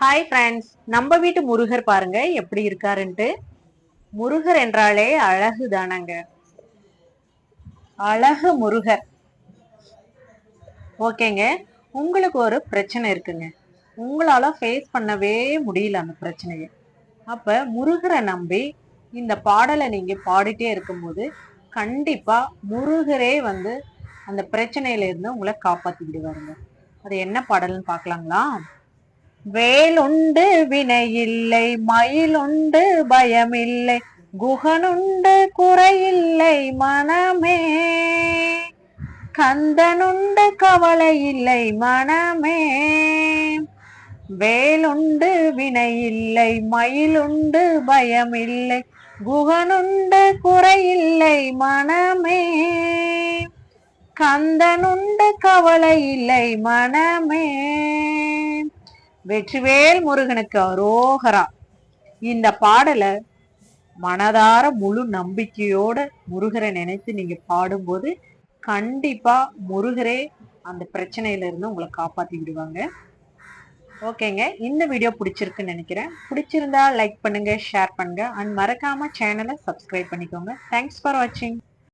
Hi friends, நம்ம வீட்டு முருகர் பாருங்க எப்படி இருக்காருன்ட்டு. முருகர் என்றாலே அழகு தானங்க. அழகு முருகர். ஓகேங்க, உங்களுக்கு ஒரு பிரச்சனை இருக்குங்க. உங்களால ஃபேஸ் பண்ணவே முடியல அந்த பிரச்சனையை. அப்ப முருகரை நம்பி இந்த பாடலை நீங்க பாடிட்டே இருக்கும்போது கண்டிப்பா முருகரே வந்து அந்த பிரச்சனையில இருந்து உங்களை காப்பாத்தி விடுவாருங்க. அது என்ன பாடல்னு பார்க்கலாங்களா? வேலுண்டு வினையில்லை, மயிலுண்டு பயமில்லை, குகனுண்டு குறையில்லை மனமே, கந்தனுண்டு கவலை இல்லை மனமே. வேலுண்டு வினையில்லை, மயிலுண்டு பயமில்லை, குகனுண்டு குறையில்லை மனமே, கந்தனுண்டு கவலை இல்லை மனமே. வெற்றிவேல் முருகனுக்கு அரோகரா. இந்த பாடலை மனதார முழு நம்பிக்கையோட முருகரை நினைத்து நீங்க பாடும்போது கண்டிப்பா முருகரே அந்த பிரச்சனையில இருந்து உங்களை காப்பாத்தி விடுவாங்க. ஓகேங்க, இந்த வீடியோ பிடிச்சிருக்குன்னு நினைக்கிறேன். பிடிச்சிருந்தா லைக் பண்ணுங்க, ஷேர் பண்ணுங்க, அண்ட் மறக்காம சேனலை சப்ஸ்கிரைப் பண்ணிக்கோங்க. தேங்க்ஸ் ஃபார் வாட்சிங்.